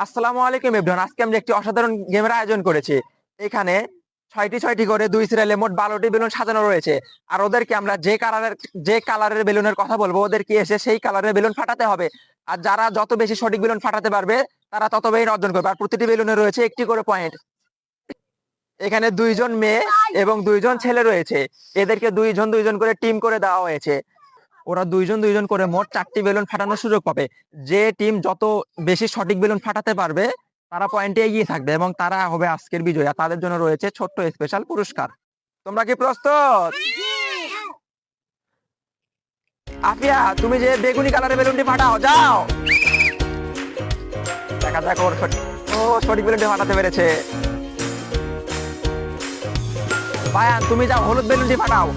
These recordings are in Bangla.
আসসালামু আলাইকুম এভরিওয়ান। আজকে আমরা একটি অসাধারণ গেমের আয়োজন করেছি। এখানে 6টি করে 2 সিরিয়ালে মোট 12টি বেলুন সাজানো রয়েছে। আর ওদেরকে আমরা যে কালারের বেলুনের কথা বলবো ওদেরকে এসে সেই কালারের বেলুন ফাটাতে হবে। আর যারা যত বেশি সঠিক বেলুন ফাটাতে পারবে তারা তত বেশি অর্জন করবে। আর প্রতিটি বেলুনে রয়েছে একটি করে পয়েন্ট। এখানে 2জন মেয়ে এবং 2জন ছেলে রয়েছে। এদেরকে দুইজন করে টিম করে দেওয়া হয়েছে। ওরা দুইজন করে মোট 4টি বেলুন ফাটানোর সুযোগ পাবে। যে টিম যত বেশি সঠিক বেলুন ফাটাতে পারবে তারা পয়েন্টে এগিয়ে থাকবে এবং তারা হবে আজকের বিজয়ী। আর তাদের জন্য রয়েছে ছোট্ট স্পেশাল পুরস্কার। তোমরা কি প্রস্তুত? আফিয়া, তুমি যে বেগুনি কালারের বেলুনটি ফাটাও, যাও। দেখা যাক ও সঠিক বেলুনটি ফাটাতে পেরেছে। বায়ান, তুমি যাও হলুদ বেলুনটি ফাটাও।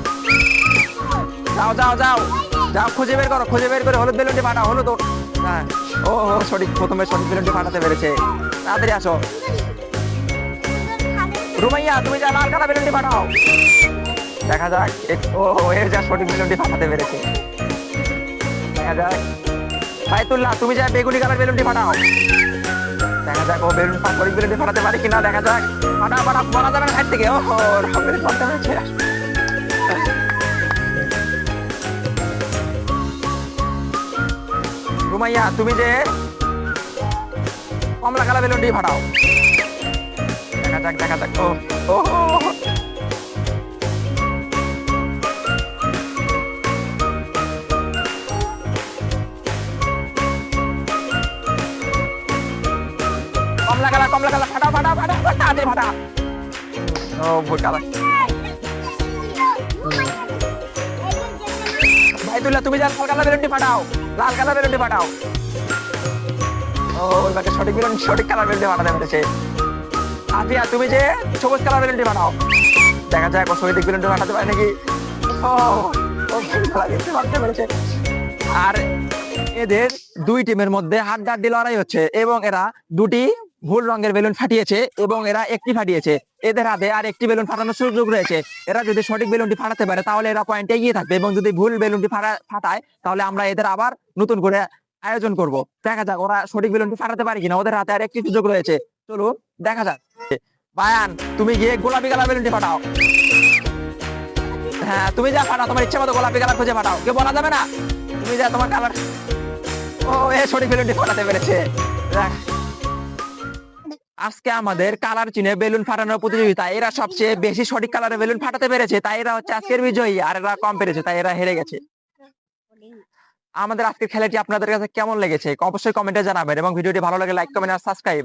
যাও যাও যাও যাও, খুঁজে বের করে হলুদ বেলুনটি ফাটাও। হলুদ হ্যাঁ, ও প্রথমে সঠিক বেলুনটি ফাটাতে পেরেছে। তাড়াতাড়ি আসো। রুমাইয়া, তুমি যা লাল কালার বেলুনটি ফাটাও। দেখা যাক এর যা সঠিক বেলুনটি ফাটাতে পেরেছে। দেখা যাক বাইতুল্লাহ, তুমি যা বেগুনি কালার বেলুনটি ফাটাও। দেখা যাক ও সঠিক বেলুনটি ফাটাতে পারে কিনা। দেখা যাক, ফাটাও বলা যাবে না সাইড থেকে। ফাটাতে পেরেছে। রুমাইয়া, তুমি যে কমলা কালার বেলুনটি ফাটাও। দেখা যাক ও কমলা কালার ফাটাও তাড়াতাড়ি ফাটাও। ও ভুল কালার। ভাইতুল্লাহ, তুমি যা লাল কালার বেলুনটি ফাটাও। লাল কালার বেলুনটি ফাটাও। এবারে সঠিক কালার বেলুনটি ফাটাতে পেরেছে। আফিয়া, তুমি যে সবুজ কালার বেলুনটি ফাটাও। দেখা যাক ও সঠিক বেলুনটি ফাটাতে পারে নাকি। ফাটাতে পেরেছে। আর এদের দুই টিমের মধ্যে হাড্ডাহাড্ডি লড়াই হচ্ছে এবং এরা দুটি ভুল রঙের বেলুন ফাটিয়েছে এবং এরা একটি ফাটিয়েছে। এদের হাতে আর একটি বেলুন ফাটানোর সুযোগ রয়েছে। এরা যদি সঠিক বেলুনটি ফাটাতে পারে তাহলে এরা পয়েন্টে এগিয়ে থাকবে এবং যদি ভুল বেলুনটি ফাটায় তাহলে আমরা এদের আবার নতুন করে আয়োজন করব। দেখা যাক ওরা সঠিক বেলুনটি ফাটাতে পারে কিনা। ওদের হাতে আর একটি সুযোগ রয়েছে। চলো দেখা যাক। বায়ান, তুমি গিয়ে গোলাপি কালার বেলুনটি ফাটাও। হ্যাঁ, তুমি যা ফাটাও, তোমার ইচ্ছে মতো গোলাপি কালার খুঁজে ফাটাও, কেউ বলা যাবে না। তুমি যা তোমার কালার। সঠিক বেলুনটি ফাটাতে পেরেছে। আজকে আমাদের কালার চিনে বেলুন ফাটানোর প্রতিযোগিতা। এরা সবচেয়ে বেশি সঠিক কালারের বেলুন ফাটাতে পেরেছে, তাই এরা হচ্ছে আজকের বিজয়ী। আর এরা কম পেরেছে, তাই এরা হেরে গেছে। আমাদের আজকের খেলাটি আপনাদের কাছে কেমন লেগেছে অবশ্যই কমেন্টে জানাবেন এবং ভিডিওটি ভালো লাগে লাইক কমেন্ট আর সাবস্ক্রাইব।